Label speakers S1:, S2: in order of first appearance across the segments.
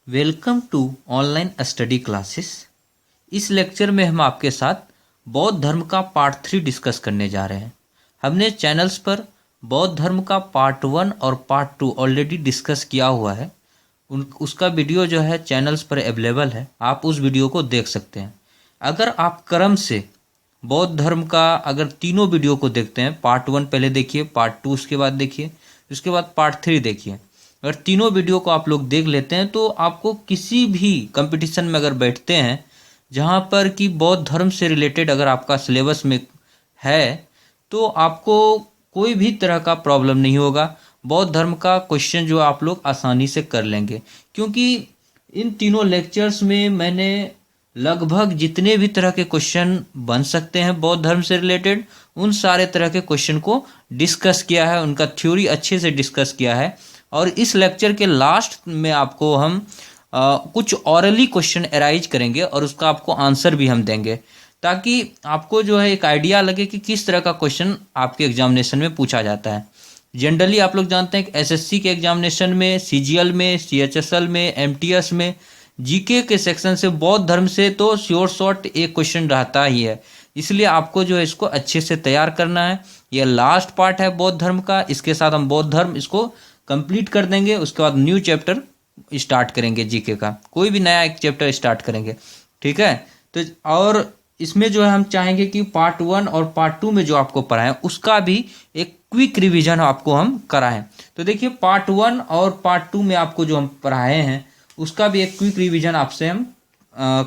S1: Welcome to online study classes. इस lecture में हम आपके साथ बौद्ध धर्म का पार्ट 3 डिस्कस करने जा रहे हैं। हमने चैनल्स पर बौद्ध धर्म का पार्ट 1 और पार्ट 2 ऑलरेडी डिस्कस किया हुआ है। उसका वीडियो जो है चैनल्स पर अवेलेबल है, आप उस वीडियो को देख सकते हैं। अगर आप क्रम से बौद्ध धर्म का अगर तीनों वीडियो को देखते हैं, पार्ट 1 पहले देखिए, पार्ट 2 उसके बाद देखिए, उसके बाद पार्ट 3 देखिए, अगर तीनों वीडियो को आप लोग देख लेते हैं तो आपको किसी भी कंपटीशन में अगर बैठते हैं जहाँ पर कि बौद्ध धर्म से रिलेटेड अगर आपका सिलेबस में है तो आपको कोई भी तरह का प्रॉब्लम नहीं होगा। बौद्ध धर्म का क्वेश्चन जो आप लोग आसानी से कर लेंगे, क्योंकि इन तीनों लेक्चर्स में मैंने लगभग जितने भी तरह के क्वेश्चन बन सकते हैं बौद्ध धर्म से रिलेटेड उन सारे तरह के क्वेश्चन को डिस्कस किया है, उनका थ्योरी अच्छे से डिस्कस किया है। और इस लेक्चर के लास्ट में आपको हम कुछ ऑरली क्वेश्चन अराइज करेंगे और उसका आपको आंसर भी हम देंगे, ताकि आपको जो है एक आइडिया लगे कि किस तरह का क्वेश्चन आपके एग्जामिनेशन में पूछा जाता है। जनरली आप लोग जानते हैं कि एसएससी के एग्जामिनेशन में, सीजीएल में, सीएचएसएल में, एमटीएस में, जीके के सेक्शन से बौद्ध धर्म से तो श्योर शॉर्ट एक क्वेश्चन रहता ही है। इसलिए आपको जो है इसको अच्छे से तैयार करना है। यह लास्ट पार्ट है बौद्ध धर्म का, इसके साथ हम बौद्ध धर्म इसको कंप्लीट कर देंगे। उसके बाद न्यू चैप्टर स्टार्ट करेंगे, जीके का कोई भी नया एक चैप्टर स्टार्ट करेंगे, ठीक है। तो और इसमें जो है हम चाहेंगे कि पार्ट 1 और पार्ट 2 में जो आपको पढ़ाएं उसका भी एक क्विक रिवीजन आपको हम कराएं। तो देखिए पार्ट 1 और पार्ट 2 में आपको जो हम पढ़ाए हैं उसका भी एक क्विक रिवीजन आपसे हम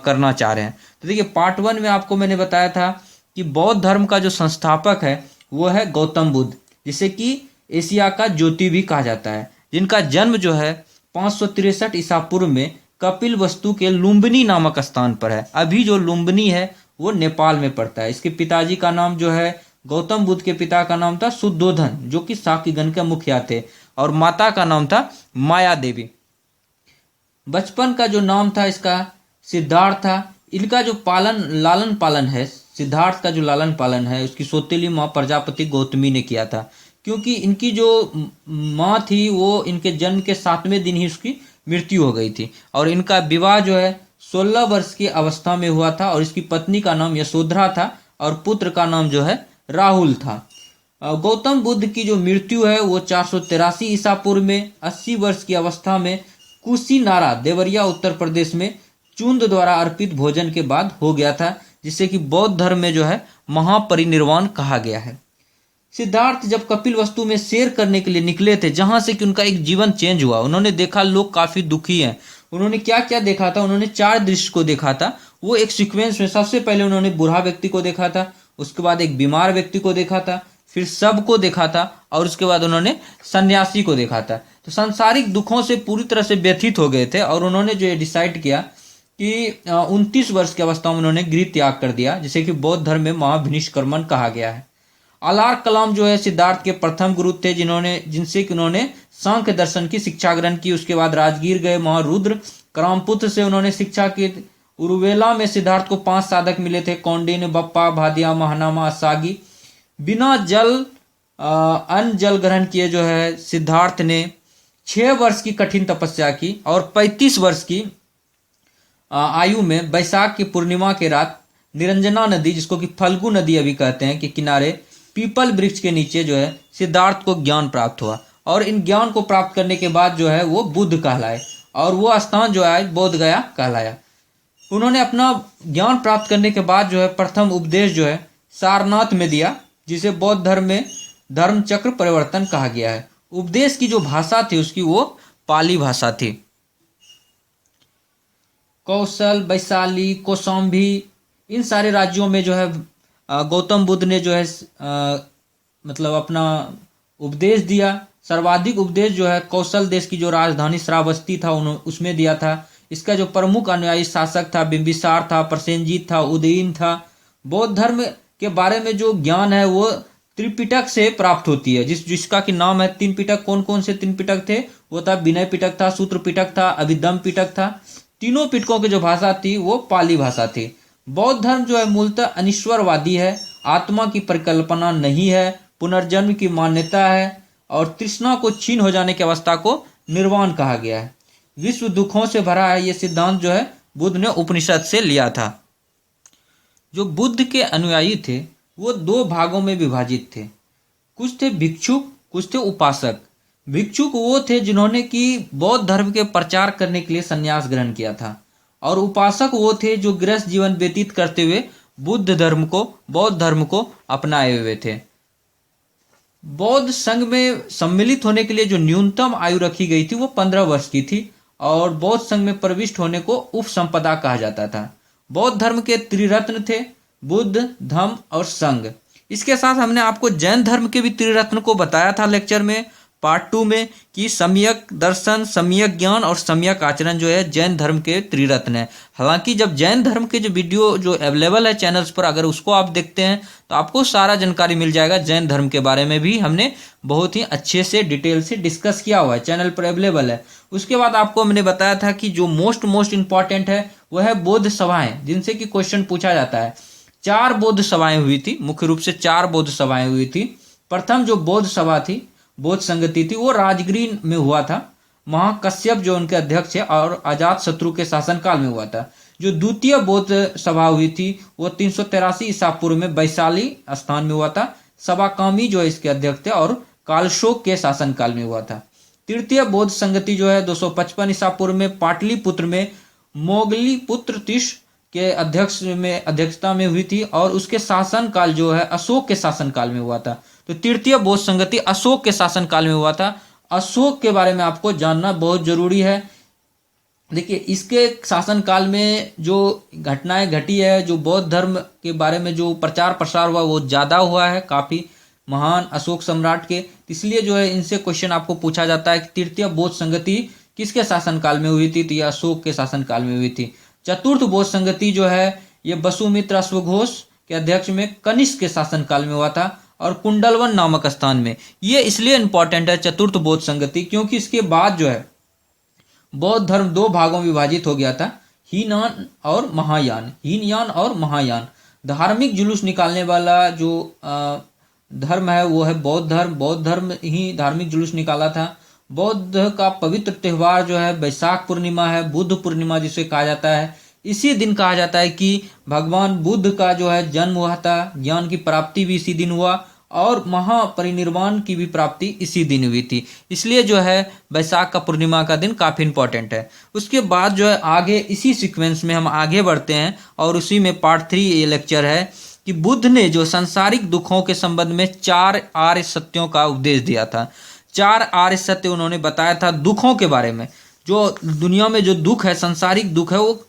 S1: करना चाह रहे हैं। तो देखिए पार्ट 1 में आपको मैंने बताया था कि बौद्ध धर्म का जो संस्थापक है वो है गौतम बुद्ध, जिसे कि एशिया का ज्योति भी कहा जाता है, जिनका जन्म जो है 563 ईसा पूर्व में कपिलवस्तु के लुम्बिनी नामक स्थान पर है। अभी जो लुम्बिनी है वो नेपाल में पड़ता है। इसके पिताजी का नाम जो है, गौतम बुद्ध के पिता का नाम था शुद्धोधन, जो कि शाक्यगण के मुखिया थे, और माता का नाम था माया देवी। बचपन का जो नाम था इसका सिद्धार्थ था। इनका जो लालन पालन है, सिद्धार्थ का जो लालन पालन है उसकी सौतेली माँ प्रजापति गौतमी ने किया था, क्योंकि इनकी जो माँ थी वो इनके जन्म के 7वें दिन ही उसकी मृत्यु हो गई थी। और इनका विवाह जो है 16 वर्ष की अवस्था में हुआ था, और इसकी पत्नी का नाम यशोधरा था और पुत्र का नाम जो है राहुल था। गौतम बुद्ध की जो मृत्यु है वो 483 ईसा पूर्व में 80 वर्ष की अवस्था में कुशीनारा, देवरिया, उत्तर प्रदेश में चुंद द्वारा अर्पित भोजन के बाद हो गया था, जिससे कि बौद्ध धर्म में जो है महापरिनिर्वाण कहा गया है। सिद्धार्थ जब कपिलवस्तु में सैर करने के लिए निकले थे, जहां से कि उनका एक जीवन चेंज हुआ, उन्होंने देखा लोग काफी दुखी हैं। उन्होंने क्या क्या देखा था, उन्होंने 4 दृश्य को देखा था। वो एक सीक्वेंस में सबसे पहले उन्होंने बूढ़ा व्यक्ति को देखा था, उसके बाद एक बीमार व्यक्ति को देखा था, फिर शव को देखा था, और उसके बाद उन्होंने सन्यासी को देखा था। तो सांसारिक दुखों से पूरी तरह से व्यथित हो गए थे, और उन्होंने जो डिसाइड किया कि 29 वर्ष की अवस्था में उन्होंने गृह त्याग कर दिया, जिसे कि बौद्ध धर्म में महाभिनिष्क्रमण कहा गया है। अलार कलाम जो है सिद्धार्थ के प्रथम गुरु थे, जिनसे कि उन्होंने सांख्य दर्शन की शिक्षा ग्रहण की। उसके बाद राजगीर गए, वहां रुद्र करामपुत्र से उन्होंने शिक्षा की। उरुवेला में सिद्धार्थ को 5 साधक मिले थे, कौंडिन्य, बप्पा, भादिया, महानामा, असागी। बिना अन्न जल ग्रहण किए जो है सिद्धार्थ ने 6 वर्ष की कठिन तपस्या की, और 35 वर्ष की आयु में बैसाख की पूर्णिमा के रात निरंजना नदी, जिसको कि फल्गु नदी अभी कहते हैं, के किनारे पीपल वृक्ष के नीचे जो है सिद्धार्थ को ज्ञान प्राप्त हुआ। और इन ज्ञान को प्राप्त करने के बाद जो है वो बुद्ध कहलाए, और वो स्थान जो है बोध गया कहलाया। उन्होंने अपना ज्ञान प्राप्त करने के बाद जो है प्रथम उपदेश जो है सारनाथ में दिया, जिसे बौद्ध धर्म में धर्म चक्र परिवर्तन कहा गया है। उपदेश की जो भाषा थी उसकी वो पाली भाषा थी। कौशल, वैशाली, कौशाम्बी, इन सारे राज्यों में जो है गौतम बुद्ध ने जो है मतलब अपना उपदेश दिया। सर्वाधिक उपदेश जो है कौशल देश की जो राजधानी श्रावस्ती था उसमें दिया था। इसका जो प्रमुख अनुयायी शासक था बिंबिसार था, प्रसेनजीत था, उदयन था। बौद्ध धर्म के बारे में जो ज्ञान है वो त्रिपिटक से प्राप्त होती है, जिसका कि नाम है 3 पिटक। कौन कौन से 3 पिटक थे? वो था विनय पिटक था, सूत्र पिटक था, अभिधम्म पिटक था। तीनों पिटकों की जो भाषा थी वो पाली भाषा थी। बौद्ध धर्म जो है मूलतः अनिश्वरवादी है, आत्मा की परिकल्पना नहीं है, पुनर्जन्म की मान्यता है, और तृष्णा को क्षीण हो जाने की अवस्था को निर्वाण कहा गया है। विश्व दुखों से भरा है, ये सिद्धांत जो है बुद्ध ने उपनिषद से लिया था। जो बुद्ध के अनुयायी थे वो दो भागों में विभाजित थे। कुछ थे भिक्षुक, कुछ थे उपासक। भिक्षुक वो थे जिन्होंने कि बौद्ध धर्म के प्रचार करने के लिए संन्यास ग्रहण किया था, और उपासक वो थे जो गृहस्थ जीवन व्यतीत करते हुए बौद्ध धर्म को अपनाए हुए थे। बौद्ध संघ में सम्मिलित होने के लिए जो न्यूनतम आयु रखी गई थी वो 15 वर्ष की थी, और बौद्ध संघ में प्रविष्ट होने को उपसंपदा कहा जाता था। बौद्ध धर्म के त्रिरत्न थे बुद्ध, धम्म और संघ। इसके साथ हमने आपको जैन धर्म के भी त्रिरत्न को बताया था लेक्चर में, पार्ट 2 में, कि सम्यक दर्शन, सम्यक ज्ञान और सम्यक आचरण जो है जैन धर्म के त्रिरत्न है। हालांकि जब जैन धर्म के जो वीडियो जो अवेलेबल है चैनल्स पर, अगर उसको आप देखते हैं तो आपको सारा जानकारी मिल जाएगा। जैन धर्म के बारे में भी हमने बहुत ही अच्छे से डिटेल से डिस्कस किया हुआ है, चैनल पर अवेलेबल है। उसके बाद आपको हमने बताया था कि जो मोस्ट इंपॉर्टेंट है वह है बौद्ध सभाएं, जिनसे कि क्वेश्चन पूछा जाता है। 4 बौद्ध सभाएं हुई थी, मुख्य रूप से 4 बौद्ध सभाएं हुई थी। प्रथम जो बौद्ध सभा थी, बौद्ध संगति थी, वो राजगीर में हुआ था। महाकश्यप जो उनके अध्यक्ष है और अजात शत्रु के शासनकाल में हुआ था। जो द्वितीय बौद्ध सभा हुई थी वो 383 ईसा पूर्व में वैशाली स्थान में हुआ था। सभाकामी जो है इसके अध्यक्ष थे और कालशोक के शासनकाल में हुआ था। तृतीय बौद्ध संगति जो है 255 ईसा पूर्व में पाटलिपुत्र में मोगली पुत्र तिष के अध्यक्षता में हुई थी, और उसके शासनकाल जो है अशोक के शासनकाल में हुआ था। तो तृतीय बौद्ध संगति अशोक के शासनकाल में हुआ था। अशोक के बारे में आपको जानना बहुत जरूरी है। देखिए, इसके शासनकाल में जो घटनाएं घटी है, जो बौद्ध धर्म के बारे में जो प्रचार प्रसार हुआ वो ज़्यादा हुआ है काफ़ी महान अशोक सम्राट के। इसलिए जो है इनसे क्वेश्चन आपको पूछा जाता है कि तृतीय बौद्ध संगति किसके शासनकाल में हुई थी, तो यह अशोक के शासनकाल में हुई थी। चतुर्थ बौद्ध संगति जो है ये वसुमित्र अश्वघोष के अध्यक्ष में कनिष्क के शासनकाल में हुआ था, और कुंडलवन नामक स्थान में। ये इसलिए इंपॉर्टेंट है चतुर्थ बौद्ध संगति, क्योंकि इसके बाद जो है बौद्ध धर्म 2 भागों में विभाजित हो गया था, हीनयान और महायान। हीनयान और महायान। धार्मिक जुलूस निकालने वाला जो धर्म है वो है बौद्ध धर्म। बौद्ध धर्म ही धार्मिक जुलूस निकाला था। बौद्ध का पवित्र त्यौहार जो है वैशाख पूर्णिमा है, बुद्ध पूर्णिमा जिसे कहा जाता है। इसी दिन कहा जाता है कि भगवान बुद्ध का जो है जन्म हुआ था, ज्ञान की प्राप्ति भी इसी दिन हुआ, और महापरिनिर्वाण की भी प्राप्ति इसी दिन हुई थी। इसलिए जो है वैशाख का पूर्णिमा का दिन काफ़ी इंपॉर्टेंट है। उसके बाद जो है आगे इसी सीक्वेंस में हम आगे बढ़ते हैं, और उसी में पार्ट 3 ये लेक्चर है कि बुद्ध ने जो सांसारिक दुखों के संबंध में 4 आर्य सत्यों का उपदेश दिया था। 4 आर्य सत्य उन्होंने बताया था दुखों के बारे में। जो दुनिया में जो दुख है, सांसारिक दुख है, वो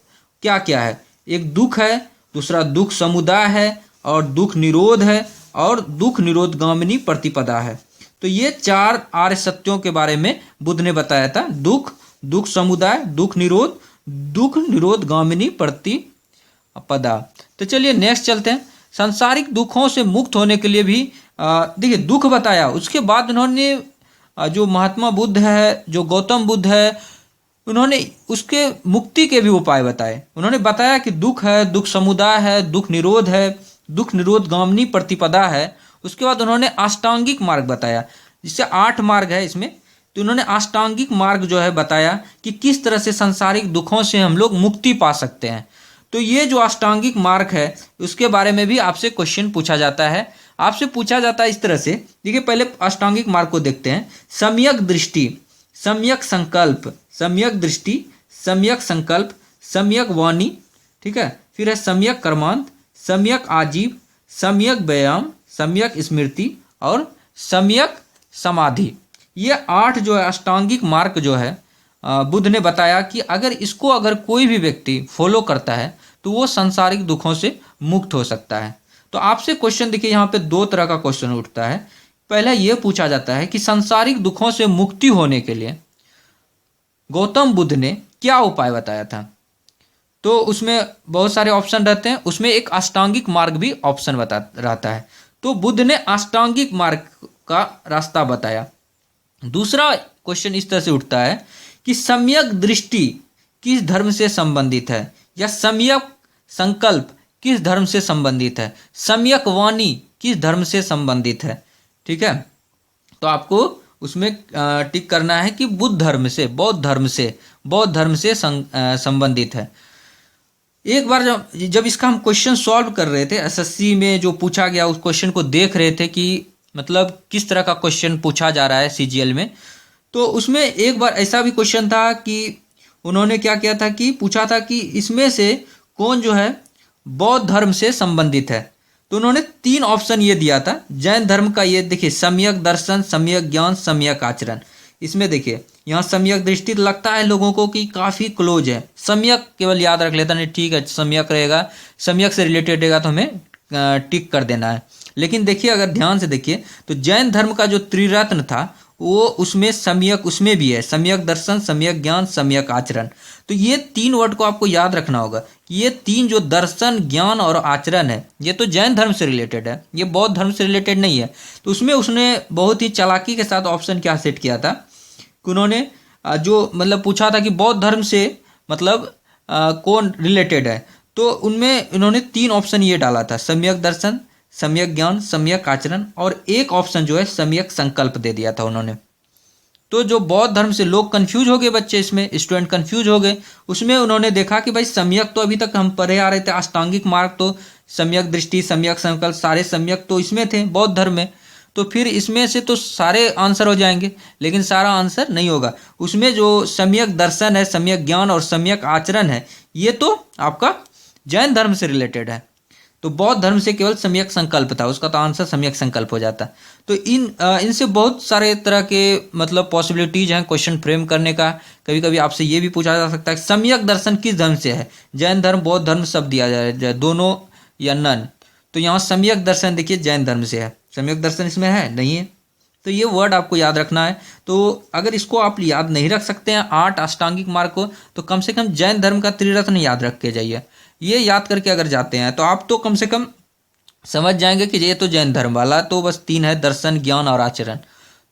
S1: क्या क्या है। एक दुख है, दूसरा दुख समुदाय है, और दुख निरोध है, और दुख निरोधगामिनी प्रतिपदा है। तो ये 4 आर्य सत्यों के बारे में बुद्ध ने बताया था। दुख, दुख समुदाय, दुख निरोधगामिनी प्रतिपदा। तो चलिए नेक्स्ट चलते हैं। सांसारिक दुखों से मुक्त होने के लिए भी देखिए दुख बताया। उसके बाद उन्होंने जो महात्मा बुद्ध है, जो गौतम बुद्ध है, उन्होंने उसके मुक्ति के भी उपाय बताए। उन्होंने बताया कि दुख है, दुख समुदाय है, दुख निरोध है, दुख निरोध गामिनी प्रतिपदा है। उसके बाद उन्होंने अष्टांगिक मार्ग बताया, जिससे 8 मार्ग है इसमें। तो उन्होंने अष्टांगिक मार्ग जो है बताया कि किस तरह से सांसारिक दुखों से हम लोग मुक्ति पा सकते हैं। तो ये जो अष्टांगिक मार्ग है उसके बारे में भी आपसे क्वेश्चन पूछा जाता है। आपसे पूछा जाता है इस तरह से, देखिए पहले अष्टांगिक मार्ग को देखते हैं। सम्यक दृष्टि, सम्यक संकल्प, सम्यक दृष्टि, सम्यक संकल्प, सम्यक वाणी, ठीक है। फिर है सम्यक कर्मांत, सम्यक आजीव, सम्यक व्यायाम, सम्यक स्मृति और सम्यक समाधि। ये 8 जो है अष्टांगिक मार्ग जो है बुद्ध ने बताया कि अगर कोई भी व्यक्ति फॉलो करता है तो वो सांसारिक दुखों से मुक्त हो सकता है। तो आपसे क्वेश्चन देखिए, यहाँ पे 2 तरह का क्वेश्चन उठता है। पहला ये पूछा जाता है कि सांसारिक दुखों से मुक्ति होने के लिए गौतम बुद्ध ने क्या उपाय बताया था। तो उसमें बहुत सारे ऑप्शन रहते हैं, उसमें एक अष्टांगिक मार्ग भी ऑप्शन रहता है। तो बुद्ध ने अष्टांगिक मार्ग का रास्ता बताया। दूसरा क्वेश्चन इस तरह से उठता है कि सम्यक दृष्टि किस धर्म से संबंधित है, या सम्यक संकल्प किस धर्म से संबंधित है, सम्यक वाणी किस धर्म से संबंधित है, ठीक है। तो आपको उसमें टिक करना है कि बुद्ध धर्म से, बौद्ध धर्म से, बौद्ध धर्म से संबंधित है। एक बार जब इसका हम क्वेश्चन सॉल्व कर रहे थे, एसएससी में जो पूछा गया उस क्वेश्चन को देख रहे थे कि मतलब किस तरह का क्वेश्चन पूछा जा रहा है सीजीएल में, तो उसमें एक बार ऐसा भी क्वेश्चन था कि उन्होंने क्या किया था कि पूछा था कि इसमें से कौन जो है बौद्ध धर्म से संबंधित है। तो उन्होंने 3 ऑप्शन ये दिया था। जैन धर्म का ये देखिए, सम्यक दर्शन, सम्यक ज्ञान, सम्यक आचरण। इसमें देखिए यहाँ सम्यक दृष्टि लगता है लोगों को कि काफ़ी क्लोज है, सम्यक केवल याद रख लेता नहीं, ठीक है सम्यक रहेगा, सम्यक से रिलेटेड रहेगा तो हमें टिक कर देना है। लेकिन देखिए अगर ध्यान से देखिए तो जैन धर्म का जो त्रिरत्न था वो उसमें सम्यक उसमें भी है, सम्यक दर्शन, सम्यक ज्ञान, सम्यक आचरण। तो ये 3 वर्ड को आपको याद रखना होगा कि ये 3 जो दर्शन, ज्ञान और आचरण है ये तो जैन धर्म से रिलेटेड है, ये बौद्ध धर्म से रिलेटेड नहीं है। तो उसमें उसने बहुत ही चालाकी के साथ ऑप्शन क्या सेट किया था कि उन्होंने जो मतलब पूछा था कि बौद्ध धर्म से मतलब कौन रिलेटेड है, तो उनमें इन्होंने 3 ऑप्शन ये डाला था, सम्यक दर्शन, सम्यक ज्ञान, सम्यक आचरण, और एक ऑप्शन जो है सम्यक संकल्प दे दिया था उन्होंने। तो जो बौद्ध धर्म से लोग कंफ्यूज हो गए, बच्चे इसमें स्टूडेंट कंफ्यूज हो गए। उसमें उन्होंने देखा कि भाई सम्यक तो अभी तक हम पढ़े आ रहे थे, अष्टांगिक मार्ग तो सम्यक दृष्टि, सम्यक संकल्प, सारे सम्यक तो इसमें थे बौद्ध धर्म में, तो फिर इसमें से तो सारे आंसर हो जाएंगे, लेकिन सारा आंसर नहीं होगा। उसमें जो सम्यक दर्शन है, सम्यक ज्ञान और सम्यक आचरण है ये तो आपका जैन धर्म से रिलेटेड है, तो बौद्ध धर्म से केवल सम्यक संकल्प था, उसका तो आंसर सम्यक संकल्प हो जाता। तो इनसे बहुत सारे तरह के मतलब पॉसिबिलिटीज हैं क्वेश्चन फ्रेम करने का। कभी कभी आपसे ये भी पूछा जा सकता है सम्यक दर्शन किस धर्म से है, जैन धर्म, बौद्ध धर्म, सब दिया जाए दोनों या नन। तो यहाँ सम्यक दर्शन देखिए जैन धर्म से है, सम्यक दर्शन इसमें है नहीं है, तो ये वर्ड आपको याद रखना है। तो अगर इसको आप याद नहीं रख सकते हैं 8 अष्टांगिक मार्ग को, तो कम से कम जैन धर्म का त्रिरत्न याद रख के जाइए। ये याद करके अगर जाते हैं तो आप तो कम से कम समझ जाएंगे कि ये तो जैन धर्म वाला तो बस 3 है, दर्शन, ज्ञान और आचरण,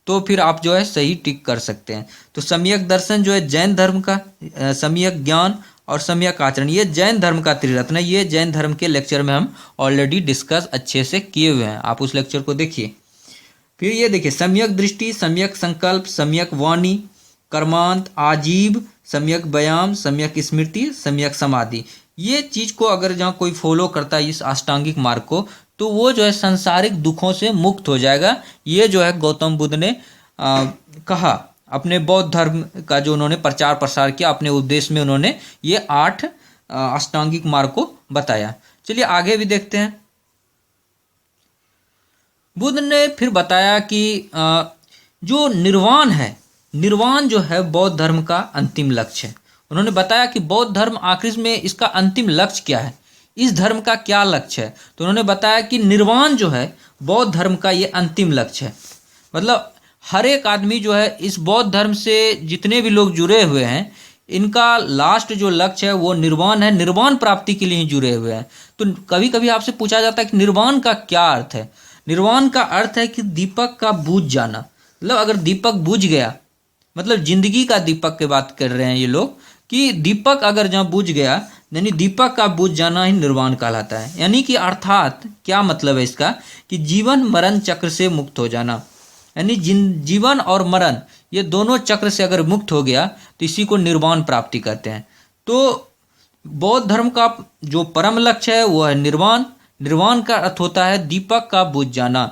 S1: तो फिर आप जो है सही टिक कर सकते हैं। तो सम्यक दर्शन जो है जैन धर्म का, सम्यक ज्ञान और सम्यक आचरण ये जैन धर्म का त्रिरत्न है। ये जैन धर्म के लेक्चर में हम ऑलरेडी डिस्कस अच्छे से किए हुए हैं, आप उस लेक्चर को देखिए। फिर ये देखिए सम्यक दृष्टि, सम्यक संकल्प, सम्यक वाणी, कर्मांत, आजीव, सम्यक व्यायाम, सम्यक स्मृति, सम्यक समाधि। ये चीज को अगर जहाँ कोई फॉलो करता है इस अष्टांगिक मार्ग को, तो वो जो है सांसारिक दुखों से मुक्त हो जाएगा। ये जो है गौतम बुद्ध ने कहा अपने बौद्ध धर्म का जो उन्होंने प्रचार प्रसार किया, अपने उद्देश्य में उन्होंने ये 8 अष्टांगिक मार्ग को बताया। चलिए आगे भी देखते हैं। बुद्ध ने फिर बताया कि जो निर्वाण है, निर्वाण जो है बौद्ध धर्म का अंतिम लक्ष्य है। उन्होंने बताया कि बौद्ध धर्म आखिर में इसका अंतिम लक्ष्य क्या है, इस धर्म का क्या लक्ष्य है। तो उन्होंने बताया कि निर्वाण जो है बौद्ध धर्म का ये अंतिम लक्ष्य है। मतलब हर एक आदमी जो है इस बौद्ध धर्म से जितने भी लोग जुड़े हुए हैं, इनका लास्ट जो लक्ष्य है वो निर्वाण है, निर्वाण प्राप्ति के लिए ही जुड़े हुए हैं। तो कभी कभी आपसे पूछा जाता है कि निर्वाण का क्या अर्थ है। निर्वाण का अर्थ है कि दीपक का बुझ जाना। मतलब अगर दीपक बुझ गया, मतलब जिंदगी का दीपक की बात कर रहे हैं ये लोग, कि दीपक अगर जहाँ बुझ गया यानी दीपक का बुझ जाना ही निर्वाण कहलाता है। यानी कि अर्थात क्या मतलब है इसका कि जीवन मरण चक्र से मुक्त हो जाना, यानी जीवन और मरण ये दोनों चक्र से अगर मुक्त हो गया तो इसी को निर्वाण प्राप्ति कहते हैं। तो बौद्ध धर्म का जो परम लक्ष्य है वो है निर्वाण। निर्वाण का अर्थ होता है दीपक का बुझ जाना,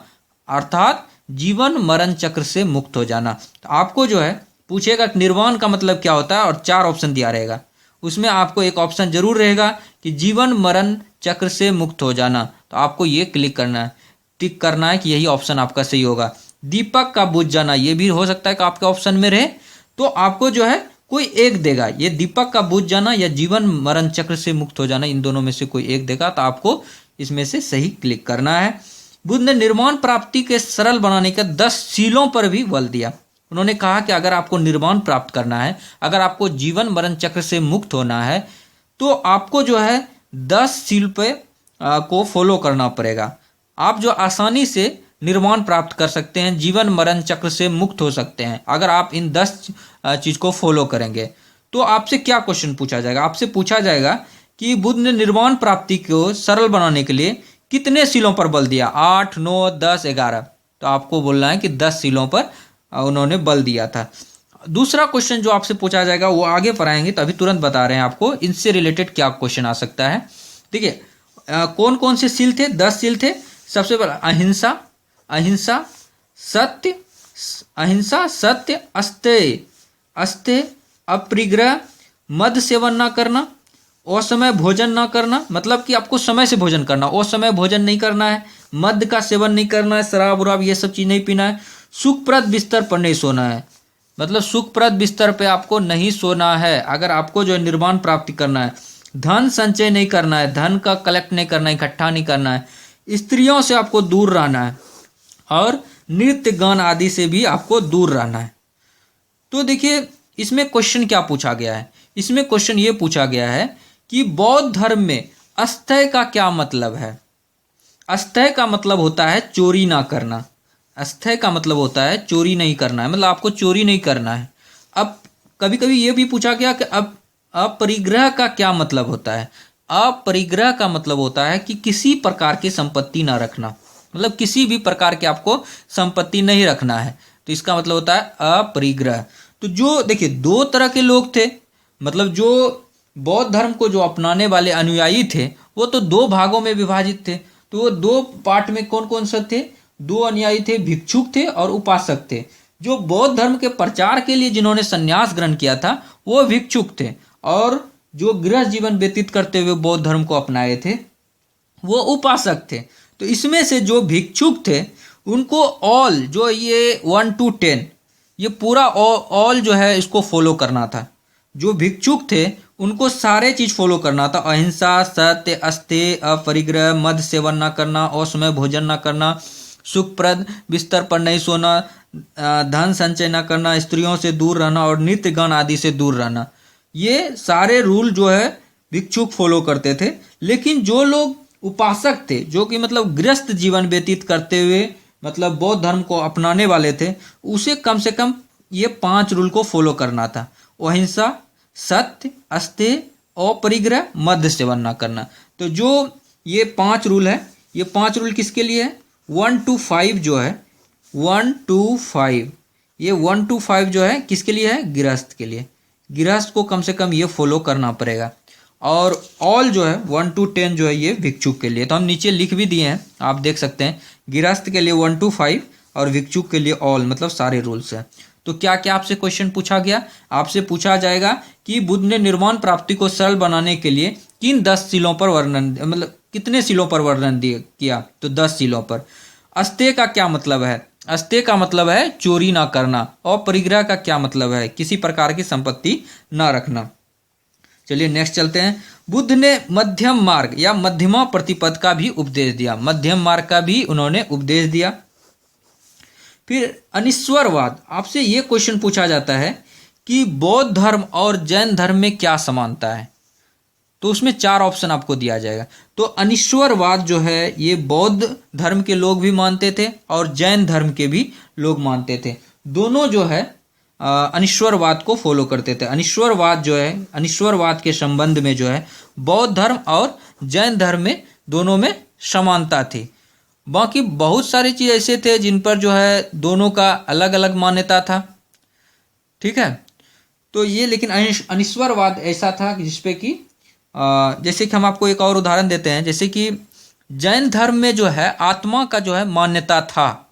S1: अर्थात जीवन मरण चक्र से मुक्त हो जाना। तो आपको जो है पूछेगा निर्वाण का मतलब क्या होता है और 4 ऑप्शन दिया रहेगा, उसमें आपको एक ऑप्शन जरूर रहेगा कि जीवन मरण चक्र से मुक्त हो जाना। तो आपको ये क्लिक करना है, टिक करना है कि यही ऑप्शन आपका सही होगा। दीपक का बुझ जाना ये भी हो सकता है कि आपके ऑप्शन में रहे, तो आपको जो है कोई एक देगा, ये दीपक का बुझ जाना या जीवन मरण चक्र से मुक्त हो जाना, इन दोनों में से कोई एक देगा। तो आपको इसमें से सही क्लिक करना है। बुद्ध ने निर्वाण प्राप्ति के सरल बनाने के 10 सीलों पर भी बल दिया। उन्होंने कहा कि अगर आपको निर्वाण प्राप्त करना है, अगर आपको जीवन मरण चक्र से मुक्त होना है, तो आपको जो है 10 सील पे को फॉलो करना पड़ेगा। आप जो आसानी से निर्वाण प्राप्त कर सकते हैं, जीवन मरण चक्र से मुक्त हो सकते हैं अगर आप इन 10 चीज को फॉलो करेंगे। तो आपसे क्या क्वेश्चन पूछा जाएगा, आपसे पूछा जाएगा कि बुद्ध ने निर्वाण प्राप्ति को सरल बनाने के लिए कितने सीलों पर बल दिया, 8, 9, 10, 11। तो आपको बोलना है कि 10 सीलों पर उन्होंने बल दिया था। दूसरा क्वेश्चन जो आपसे पूछा जाएगा वो आगे पढ़ाएंगे, तो अभी तुरंत बता रहे हैं आपको इनसे रिलेटेड क्या क्वेश्चन आ सकता है। देखिए कौन कौन से शील थे, 10 शील थे। सबसे पहला अहिंसा, अहिंसा सत्य, अहिंसा सत्य, अस्तेय, अस्तेय, अपरिग्रह, मद सेवन ना करना, असमय भोजन ना करना, मतलब कि आपको समय से भोजन करना, असमय भोजन नहीं करना है, मद का सेवन नहीं करना है, शराब उराब ये सब चीज़ नहीं पीना है, सुखप्रद बिस्तर पर नहीं सोना है, मतलब सुखप्रद बिस्तर पे आपको नहीं सोना है अगर आपको जो है निर्वाण प्राप्ति करना है। धन संचय नहीं करना है, धन का कलेक्ट नहीं करना है, इकट्ठा नहीं करना है, स्त्रियों से आपको दूर रहना है, और नृत्य गान आदि से भी आपको दूर रहना है। तो देखिए इसमें क्वेश्चन क्या पूछा गया है, इसमें क्वेश्चन ये पूछा गया है कि बौद्ध धर्म में अस्तेय का क्या मतलब है। अस्तेय का मतलब होता है चोरी ना करना, अस्तेय का मतलब होता है चोरी नहीं करना है, मतलब आपको चोरी नहीं करना है। अब कभी कभी ये भी पूछा गया कि अब अपरिग्रह का क्या मतलब होता है। अपरिग्रह का मतलब होता है कि किसी प्रकार की संपत्ति ना रखना, मतलब किसी भी प्रकार के आपको संपत्ति नहीं रखना है, तो इसका मतलब होता है अपरिग्रह। तो जो देखिए दो तरह के लोग थे, मतलब जो बौद्ध धर्म को जो अपनाने वाले अनुयायी थे वो तो दो भागों में विभाजित थे। तो वो दो पार्ट में कौन कौन से थे, दो अनुयायी थे, भिक्षुक थे और उपासक थे। जो बौद्ध धर्म के प्रचार के लिए जिन्होंने संन्यास ग्रहण किया था वो भिक्षुक थे, और जो गृह जीवन व्यतीत करते हुए बौद्ध धर्म को अपनाए थे वो उपासक थे। तो इसमें से जो भिक्षुक थे उनको ऑल जो ये 1 to 10 ये पूरा ऑल जो है इसको फॉलो करना था। जो भिक्षुक थे उनको सारे चीज फॉलो करना था, अहिंसा सत्य अस्तेय अपरिग्रह, मद सेवन ना करना, असमय भोजन ना करना, सुखप्रद बिस्तर पर नहीं सोना, धन संचय ना करना, स्त्रियों से दूर रहना और नृत्य गान आदि से दूर रहना। ये सारे रूल जो है भिक्षुक फॉलो करते थे। लेकिन जो लोग उपासक थे, जो कि मतलब गृहस्थ जीवन व्यतीत करते हुए मतलब बौद्ध धर्म को अपनाने वाले थे, उसे कम से कम ये 5 रूल को फॉलो करना था। अहिंसा सत्य अस्तेय अपरिग्रह मद्य सेवन ना करना। तो जो ये 5 रूल है, ये 5 रूल किसके लिए है, 1 to 5 जो है 1 to 5 ये 1 to 5 जो है किसके लिए है, गृहस्थ के लिए। गृहस्थ को कम से कम ये फॉलो करना पड़ेगा। और ऑल जो है 1 to 10 जो है ये भिक्षुक के लिए। तो हम नीचे लिख भी दिए हैं, आप देख सकते हैं, गृहस्थ के लिए 1 to 5 और भिक्षुक के लिए ऑल, मतलब सारे रूल्स हैं। तो क्या क्या आपसे क्वेश्चन पूछा गया, आपसे पूछा जाएगा कि बुद्ध ने निर्वाण प्राप्ति को सरल बनाने के लिए किन 10 शीलों पर वर्णन, मतलब कितने शीलों पर वर्णन किया, तो 10 शीलों पर। अस्तेय का क्या मतलब है, अस्तेय का मतलब है चोरी ना करना। और परिग्रह का क्या मतलब है, किसी प्रकार की संपत्ति ना रखना। चलिए नेक्स्ट चलते हैं। बुद्ध ने मध्यम मार्ग या मध्यमा प्रतिपद का भी उपदेश दिया, मध्यम मार्ग का भी उन्होंने उपदेश दिया। फिर अनिश्वरवाद, आपसे ये क्वेश्चन पूछा जाता है कि बौद्ध धर्म और जैन धर्म में क्या समानता है, तो उसमें 4 ऑप्शन आपको दिया जाएगा। तो अनिश्वरवाद जो है ये बौद्ध धर्म के लोग भी मानते थे और जैन धर्म के भी लोग मानते थे। दोनों जो है अनिश्वरवाद को फॉलो करते थे। अनिश्वरवाद जो है, अनिश्वरवाद के संबंध में जो है बौद्ध धर्म और जैन धर्म में दोनों में समानता थी। बाकी बहुत सारी चीज़ ऐसे थे जिन पर जो है दोनों का अलग अलग मान्यता था, ठीक है। तो ये लेकिन अनिश्वरवाद ऐसा था जिसपे कि जैसे कि हम आपको एक और उदाहरण देते हैं, जैसे कि जैन धर्म में जो है आत्मा का जो है मान्यता था,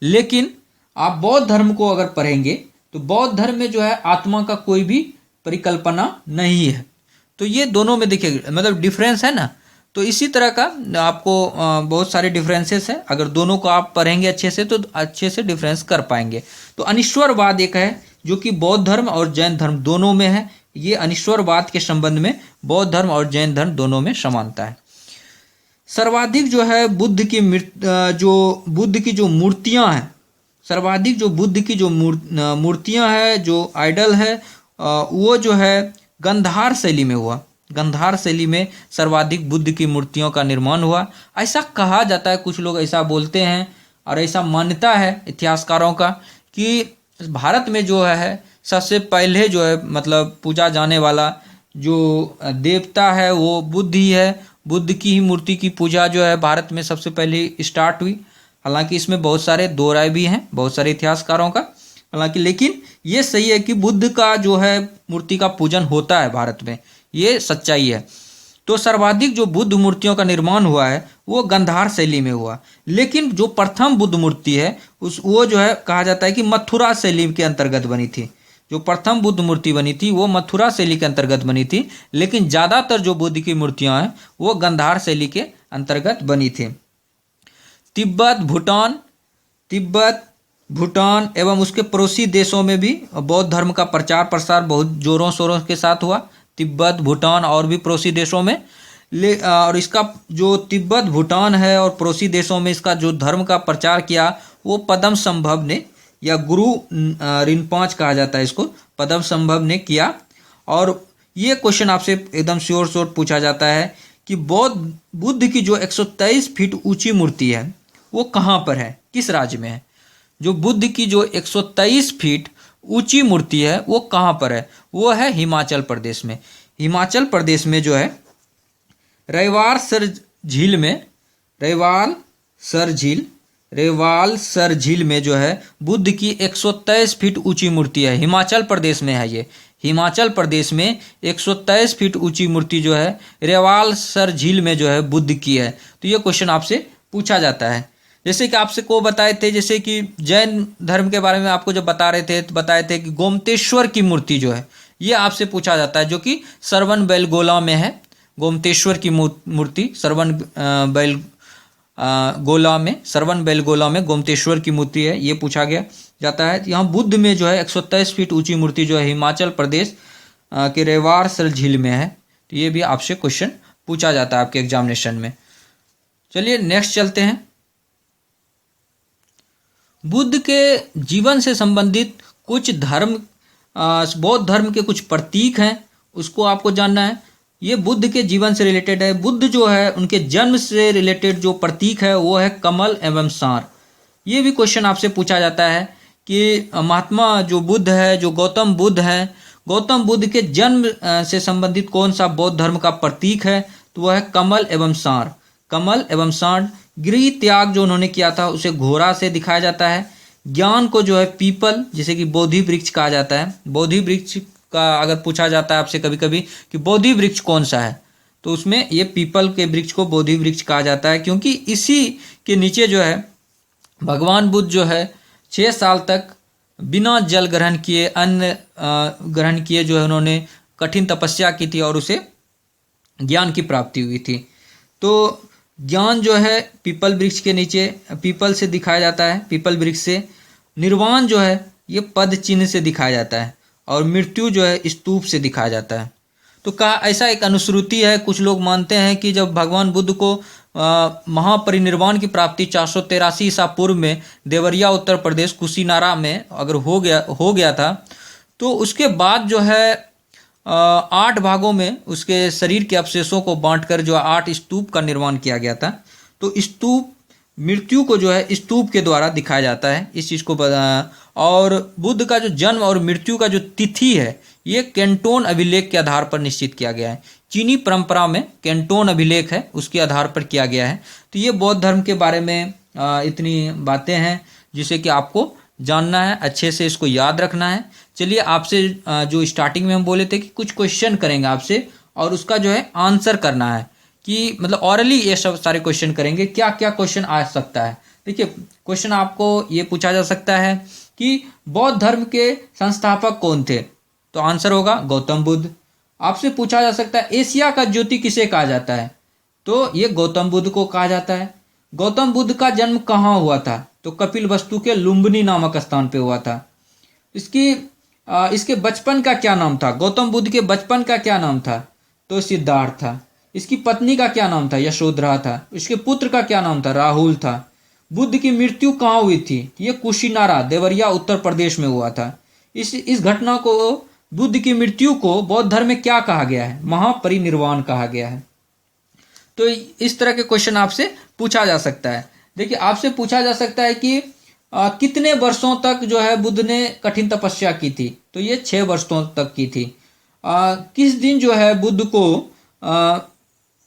S1: लेकिन आप बौद्ध धर्म को अगर पढ़ेंगे तो बौद्ध धर्म में जो है आत्मा का कोई भी परिकल्पना नहीं है। तो ये दोनों में देखिए मतलब डिफरेंस है ना। तो इसी तरह का आपको बहुत सारे डिफरेंसेस हैं, अगर दोनों को आप पढ़ेंगे अच्छे से तो अच्छे से डिफरेंस कर पाएंगे। तो अनिश्वरवाद एक है जो कि बौद्ध धर्म और जैन धर्म दोनों में है। ये अनिश्वरवाद के संबंध में बौद्ध धर्म और जैन धर्म दोनों में समानता है। सर्वाधिक जो है बुद्ध की जो मूर्तियां हैं, सर्वाधिक जो बुद्ध की जो मूर्तियां हैं, जो आइडल है, वो जो है गंधार शैली में हुआ। गंधार शैली में सर्वाधिक बुद्ध की मूर्तियों का निर्माण हुआ, ऐसा कहा जाता है। कुछ लोग ऐसा बोलते हैं और ऐसा मान्यता है इतिहासकारों का कि भारत में जो है सबसे पहले जो है मतलब पूजा जाने वाला जो देवता है वो बुद्ध ही है। बुद्ध की ही मूर्ति की पूजा जो है भारत में सबसे पहले स्टार्ट हुई। हालांकि इसमें बहुत सारे दो राय भी हैं बहुत सारे इतिहासकारों का। हालांकि लेकिन ये सही है कि बुद्ध का जो है मूर्ति का पूजन होता है भारत में, ये सच्चाई है। तो सर्वाधिक जो बुद्ध मूर्तियों का निर्माण हुआ है वो गंधार शैली में हुआ, लेकिन जो प्रथम बुद्ध मूर्ति है वो जो है कहा जाता है कि मथुरा शैली के अंतर्गत बनी थी। जो प्रथम बुद्ध मूर्ति बनी थी वो मथुरा शैली के अंतर्गत बनी थी, लेकिन ज़्यादातर जो बुद्ध की मूर्तियां हैं वो गंधार शैली के अंतर्गत बनी थी। तिब्बत भूटान एवं उसके पड़ोसी देशों में भी बौद्ध धर्म का प्रचार प्रसार बहुत जोरों शोरों के साथ हुआ। तिब्बत भूटान और भी पड़ोसी देशों में और इसका जो तिब्बत भूटान है और पड़ोसी देशों में इसका जो धर्म का प्रचार किया वो पद्म संभव ने, या गुरु रिनपांच कहा जाता है इसको, पद्म संभव ने किया। और ये क्वेश्चन आपसे एकदम श्योर पूछा जाता है कि बुद्ध की जो 123 फीट ऊंची मूर्ति है वो कहाँ पर है, किस राज्य में है? जो बुद्ध की जो 123 फीट ऊंची मूर्ति है वो कहाँ पर है? वो है हिमाचल प्रदेश में। हिमाचल प्रदेश में जो है रेवाल सर झील में जो है बुद्ध की 123 फीट ऊंची मूर्ति है। हिमाचल प्रदेश में है ये। हिमाचल प्रदेश में 123 फीट ऊंची मूर्ति जो है रेवाल सर झील में जो है बुद्ध की है। तो ये क्वेश्चन आपसे पूछा जाता है। जैसे कि आपसे को बताए थे, जैसे कि जैन धर्म के बारे में आपको जब बता रहे थे तो बताए थे कि गोमतेश्वर की मूर्ति जो है ये आपसे पूछा जाता है, जो कि श्रवण बेलगोला में है। गोमतेश्वर की मूर्ति श्रवण बेलगोला में गोमतेश्वर की मूर्ति है, ये पूछा गया जाता है। यहाँ बुद्ध में जो है 123 फीट ऊंची मूर्ति जो है हिमाचल प्रदेश के रेवार सर झील में है। तो ये भी आपसे क्वेश्चन पूछा जाता है आपके एग्जामिनेशन में। चलिए नेक्स्ट चलते हैं। बुद्ध के जीवन से संबंधित कुछ बौद्ध धर्म के कुछ प्रतीक हैं, उसको आपको जानना है। ये बुद्ध के जीवन से रिलेटेड है। बुद्ध जो है उनके जन्म से रिलेटेड जो प्रतीक है वो है कमल एवं सांड। ये भी क्वेश्चन आपसे पूछा जाता है कि महात्मा जो बुद्ध है, जो गौतम बुद्ध है, गौतम बुद्ध के जन्म से संबंधित कौन सा बौद्ध धर्म का प्रतीक है? तो वह है कमल एवं सांड। कमल एवं सांड। गृह त्याग जो उन्होंने किया था उसे घोड़ा से दिखाया जाता है। ज्ञान को जो है पीपल, जैसे कि बोधि वृक्ष कहा जाता है। बोधि वृक्ष का अगर पूछा जाता है आपसे कभी कभी कि बोधि वृक्ष कौन सा है, तो उसमें ये पीपल के वृक्ष को बोधि वृक्ष कहा जाता है, क्योंकि इसी के नीचे जो है भगवान बुद्ध जो है 6 साल तक बिना जल ग्रहण किए, अन्न ग्रहण किए जो है उन्होंने कठिन तपस्या की थी और उसे ज्ञान की प्राप्ति हुई थी। तो ज्ञान जो है पीपल वृक्ष के नीचे, पीपल से दिखाया जाता है, पीपल वृक्ष से। निर्वाण जो है ये पद चिन्ह से दिखाया जाता है, और मृत्यु जो है स्तूप से दिखाया जाता है। तो कहा ऐसा एक अनुश्रुति है, कुछ लोग मानते हैं कि जब भगवान बुद्ध को महापरिनिर्वाण की प्राप्ति 483 ईसा पूर्व में देवरिया उत्तर प्रदेश कुशीनारा में अगर हो गया था, तो उसके बाद जो है 8 भागों में उसके शरीर के अवशेषों को बांटकर जो 8 स्तूप का निर्माण किया गया था। तो स्तूप, मृत्यु को जो है स्तूप के द्वारा दिखाया जाता है, इस चीज़ को और बुद्ध का जो जन्म और मृत्यु का जो तिथि है ये कैंटोन अभिलेख के आधार पर निश्चित किया गया है। चीनी परंपरा में कैंटोन अभिलेख है, उसके आधार पर किया गया है। तो ये बौद्ध धर्म के बारे में इतनी बातें हैं जिसे कि आपको जानना है, अच्छे से इसको याद रखना है। चलिए आपसे जो स्टार्टिंग में हम बोले थे कि कुछ क्वेश्चन करेंगे आपसे और उसका जो है आंसर करना है, कि मतलब ऑरली ये सब सारे क्वेश्चन करेंगे। क्या क्या क्वेश्चन आ सकता है? देखिए क्वेश्चन आपको ये पूछा जा सकता है कि बौद्ध धर्म के संस्थापक कौन थे? तो आंसर होगा गौतम बुद्ध। आपसे पूछा जा सकता है एशिया का ज्योति किसे कहा जाता है? तो ये गौतम बुद्ध को कहा जाता है। गौतम बुद्ध का जन्म कहाँ हुआ था? तो कपिलवस्तु के लुम्बिनी नामक स्थान पे हुआ था। इसके बचपन का क्या नाम था? गौतम बुद्ध के बचपन का क्या नाम था? तो सिद्धार्थ था। इसकी पत्नी का क्या नाम था? यशोधरा था। इसके पुत्र का क्या नाम था? राहुल था। बुद्ध की मृत्यु कहाँ हुई थी? ये कुशीनारा देवरिया उत्तर प्रदेश में हुआ था। इस घटना को, बुद्ध की मृत्यु को बौद्ध धर्म में क्या कहा गया है? महापरिनिर्वाण कहा गया है। तो इस तरह के क्वेश्चन आपसे पूछा जा सकता है। देखिए आपसे पूछा जा सकता है कि कितने वर्षों तक जो है बुद्ध ने कठिन तपस्या की थी? तो ये 6 वर्षों तक की थी। किस दिन जो है बुद्ध को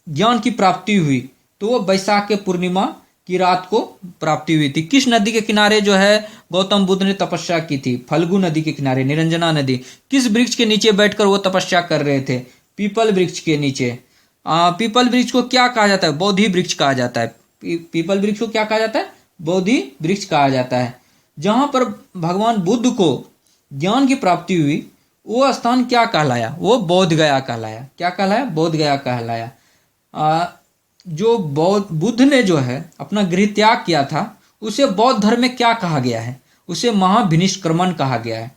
S1: ज्ञान की प्राप्ति हुई? तो वो बैसाख के पूर्णिमा किरात को प्राप्ति हुई थी। किस नदी के किनारे जो है गौतम बुद्ध ने तपस्या की थी? फल्गु नदी के किनारे, निरंजना नदी। किस वृक्ष के नीचे बैठकर वो तपस्या कर रहे थे? पीपल वृक्ष के नीचे। पीपल वृक्ष को क्या कहा जाता है? बोधि वृक्ष कहा जाता है। पीपल वृक्ष को क्या कहा जाता है? बोधि वृक्ष कहा जाता है। जहां पर भगवान बुद्ध को ज्ञान की प्राप्ति हुई वो स्थान क्या कहलाया? वो बोध गया कहलाया। क्या कहलाया? बोध गया कहलाया। जो बुद्ध ने जो है अपना गृह त्याग किया था उसे बौद्ध धर्म में क्या कहा गया है? उसे महाविनिष्क्रमण कहा गया है।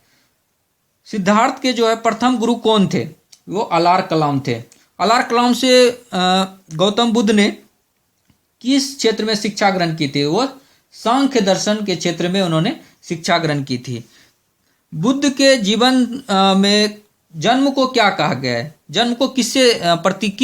S1: सिद्धार्थ के जो है प्रथम गुरु कौन थे? वो अलार कलाम थे। अलार कलाम से गौतम बुद्ध ने किस क्षेत्र में शिक्षा ग्रहण की थी? वो सांख्य दर्शन के क्षेत्र में उन्होंने शिक्षा ग्रहण की थी। बुद्ध के जीवन में जन्म को क्या कहा गया है? जन्म को किस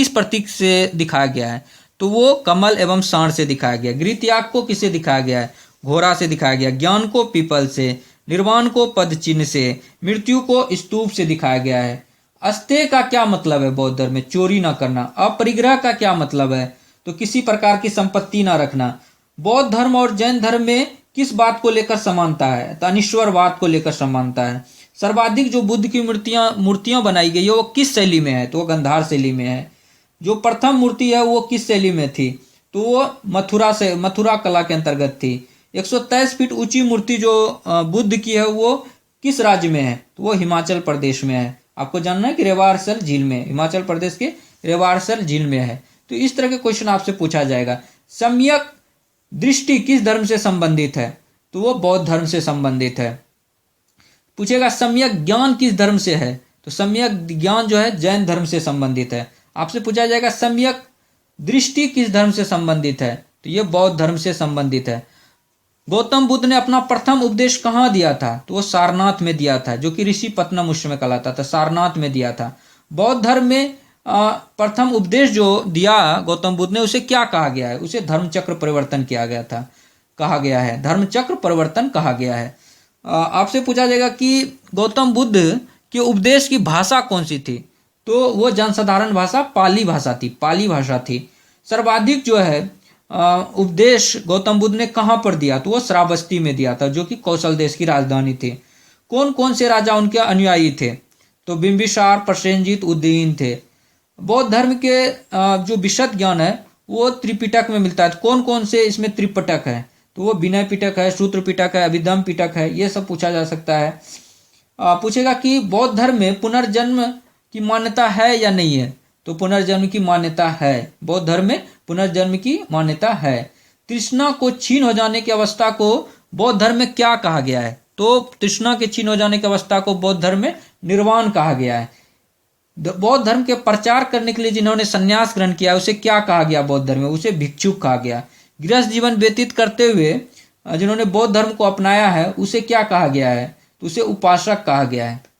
S1: प्रतीक से दिखाया गया है? तो वो कमल एवं सांड से दिखाया गया। गृह त्याग को किससे दिखाया गया है? घोड़ा से दिखाया गया। ज्ञान को पीपल से, निर्वाण को पद चिन्ह से, मृत्यु को स्तूप से दिखाया गया है। अस्तेय का क्या मतलब है बौद्ध धर्म में? चोरी ना करना। अपरिग्रह का क्या मतलब है? तो किसी प्रकार की संपत्ति ना रखना। बौद्ध धर्म और जैन धर्म में किस बात को लेकर समानता है? तो अनिश्वरवाद को लेकर समानता है। सर्वाधिक जो बुद्ध की मूर्तियां बनाई गई है वो किस शैली में है? तो वो गांधार शैली में है। जो प्रथम मूर्ति है वो किस शैली में थी? तो वो मथुरा कला के अंतर्गत थी। 123 फीट ऊंची मूर्ति जो बुद्ध की है वो किस राज्य में है? तो वो हिमाचल प्रदेश में है। आपको जानना है कि रेवारसल झील में, हिमाचल प्रदेश के रेवारसल झील में है। तो इस तरह के क्वेश्चन आपसे पूछा जाएगा। सम्यक दृष्टि किस धर्म से संबंधित है? तो वो बौद्ध धर्म से संबंधित है। पूछेगा सम्यक ज्ञान किस धर्म से है? तो सम्यक ज्ञान जो है जैन धर्म से संबंधित है। आपसे पूछा जाएगा सम्यक दृष्टि किस धर्म से संबंधित है? तो ये बौद्ध धर्म से संबंधित है। गौतम बुद्ध ने अपना प्रथम उपदेश कहाँ दिया था? तो वो सारनाथ में दिया था, जो कि ऋषि पत्नम उस समय कहलाता था। सारनाथ में दिया था। बौद्ध धर्म में प्रथम उपदेश जो दिया गौतम बुद्ध ने उसे क्या कहा गया है? उसे धर्मचक्र परिवर्तन किया गया था, कहा गया है। धर्मचक्र परिवर्तन कहा गया है। आपसे पूछा जाएगा कि गौतम बुद्ध के उपदेश की भाषा कौन सी थी? तो वो जनसाधारण भाषा पाली भाषा थी। पाली भाषा थी। सर्वाधिक जो है उपदेश गौतम बुद्ध ने कहाँ पर दिया? तो वो श्रावस्ती में दिया था, जो कि कौशल देश की राजधानी थी। कौन कौन से राजा उनके अनुयायी थे? तो बिंबिसार, प्रसेनजीत, उदयन थे। बौद्ध धर्म के जो विशद ज्ञान है वो त्रिपिटक में मिलता है। कौन कौन से इसमें त्रिपिटक है? तो वो विनय पिटक है, सूत्र पिटक है, अभिधम पिटक है। ये सब पूछा जा सकता है। पूछेगा कि बौद्ध धर्म में पुनर्जन्म की मान्यता है या नहीं है? तो पुनर्जन्म की मान्यता है। बौद्ध धर्म में पुनर्जन्म की मान्यता है। तृष्णा को क्षीण हो जाने की अवस्था को बौद्ध धर्म में क्या कहा गया है? तो तृष्णा के क्षीण हो जाने की अवस्था को बौद्ध धर्म में निर्वाण कहा गया है। बौद्ध धर्म के प्रचार करने के लिए जिन्होंने संन्यास ग्रहण किया उसे क्या कहा गया बौद्ध धर्म में? उसे भिक्षुक कहा गया। गृहस्थ जीवन व्यतीत करते हुए जिन्होंने बौद्ध धर्म को अपनाया है उसे क्या कहा गया है? तो उसे उपासक कहा गया है।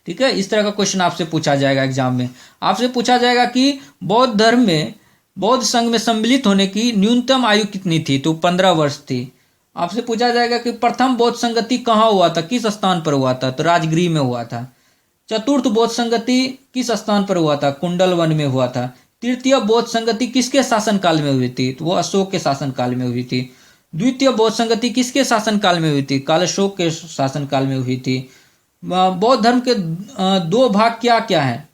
S1: ठीक है, इस तरह का क्वेश्चन आपसे पूछा जाएगा एग्जाम में। आपसे पूछा जाएगा कि बौद्ध धर्म में, बौद्ध संघ में सम्मिलित होने की न्यूनतम आयु कितनी थी? तो 15 वर्ष थी। आपसे पूछा जाएगा कि प्रथम बौद्ध संगति कहाँ हुआ था, किस स्थान पर हुआ था? तो राजगृह में हुआ था। चतुर्थ बौद्ध संगति किस स्थान पर हुआ था? कुंडल वन में हुआ था। तृतीय बौद्ध संगति किसके शासनकाल में हुई थी? तो वो अशोक के शासनकाल में हुई थी। द्वितीय बौद्ध संगति किसके शासनकाल में हुई थी? कालशोक के शासनकाल में हुई थी। बौद्ध धर्म के दो भाग क्या क्या हैं?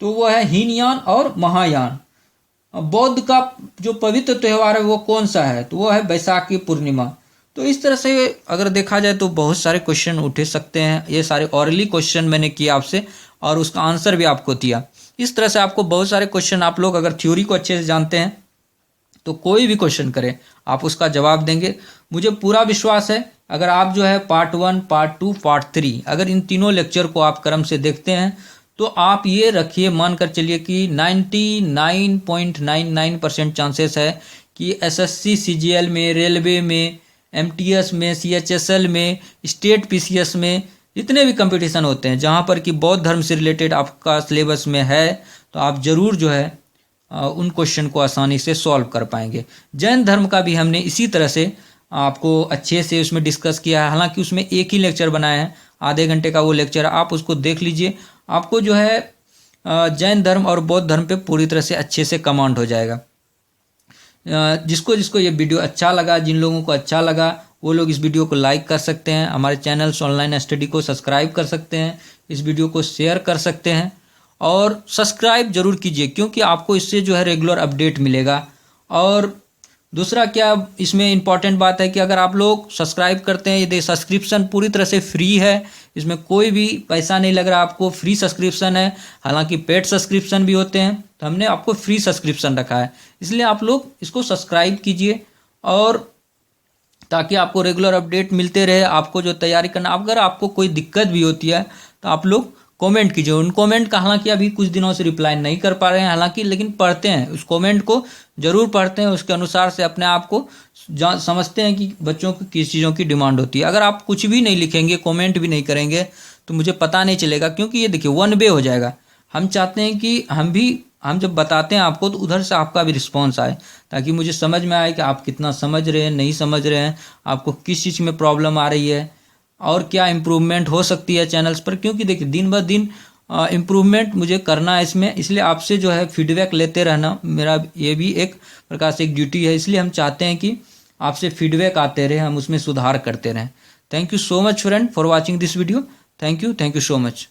S1: तो वो है हीनयान और महायान। बौद्ध का जो पवित्र त्यौहार है वो कौन सा है? तो वो है बैसाखी पूर्णिमा। तो इस तरह से अगर देखा जाए तो बहुत सारे क्वेश्चन उठ सकते हैं। ये सारे ऑरली क्वेश्चन मैंने किए आपसे और उसका आंसर भी आपको दिया। इस तरह से आपको बहुत सारे क्वेश्चन, आप लोग अगर थ्योरी को अच्छे से जानते हैं तो कोई भी क्वेश्चन करें आप उसका जवाब देंगे। मुझे पूरा विश्वास है अगर आप जो है पार्ट 1, पार्ट 2, पार्ट 3 अगर इन तीनों लेक्चर को आप क्रम से देखते हैं तो आप ये रखिए, मानकर चलिए कि 99.99% चांसेस है कि एसएससी सीजीएल में, रेलवे में, एमटीएस में, सीएचएसएल में, स्टेट पीसीएस में जितने भी कंपटीशन होते हैं जहाँ पर कि बौद्ध धर्म से रिलेटेड आपका सिलेबस में है तो आप जरूर जो है उन क्वेश्चन को आसानी से सॉल्व कर पाएंगे। जैन धर्म का भी हमने इसी तरह से आपको अच्छे से उसमें डिस्कस किया है। हालांकि उसमें एक ही लेक्चर बनाया है, आधे घंटे का वो लेक्चर, आप उसको देख लीजिए। आपको जो है जैन धर्म और बौद्ध धर्म पे पूरी तरह से अच्छे से कमांड हो जाएगा। जिसको जिसको ये वीडियो अच्छा लगा, जिन लोगों को अच्छा लगा वो लोग इस वीडियो को लाइक कर सकते हैं, हमारे चैनल ऑनलाइन स्टडी को सब्सक्राइब कर सकते हैं, इस वीडियो को शेयर कर सकते हैं और सब्सक्राइब जरूर कीजिए क्योंकि आपको इससे जो है रेगुलर अपडेट मिलेगा। और दूसरा क्या इसमें इम्पॉर्टेंट बात है कि अगर आप लोग सब्सक्राइब करते हैं, ये सब्सक्रिप्शन पूरी तरह से फ्री है, इसमें कोई भी पैसा नहीं लग रहा आपको, फ्री सब्सक्रिप्शन है। हालांकि पेड सब्सक्रिप्शन भी होते हैं, तो हमने आपको फ्री सब्सक्रिप्शन रखा है, इसलिए आप लोग इसको सब्सक्राइब कीजिए और ताकि आपको रेगुलर अपडेट मिलते रहे। आपको जो तैयारी करना, अगर आपको कोई दिक्कत भी होती है तो आप लोग कमेंट कीजिए। उन कमेंट का हालांकि अभी कुछ दिनों से रिप्लाई नहीं कर पा रहे हैं हालांकि, लेकिन पढ़ते हैं, उस कमेंट को जरूर पढ़ते हैं, उसके अनुसार से अपने आप को समझते हैं कि बच्चों को किस चीज़ों की डिमांड होती है। अगर आप कुछ भी नहीं लिखेंगे, कमेंट भी नहीं करेंगे तो मुझे पता नहीं चलेगा, क्योंकि ये देखिए वन वे हो जाएगा। हम चाहते हैं कि हम जब बताते हैं आपको तो उधर से आपका भी रिस्पॉन्स आए, ताकि मुझे समझ में आए कि आप कितना समझ रहे हैं, नहीं समझ रहे हैं, आपको किस चीज़ में प्रॉब्लम आ रही है और क्या इम्प्रूवमेंट हो सकती है चैनल्स पर। क्योंकि देखिए दिन ब दिन इम्प्रूवमेंट मुझे करना है इसमें, इसलिए आपसे जो है फीडबैक लेते रहना मेरा ये भी एक प्रकार से एक ड्यूटी है। इसलिए हम चाहते हैं कि आपसे फीडबैक आते रहे, हम उसमें सुधार करते रहें। Thank you so much friend for watching this video. Thank you so much.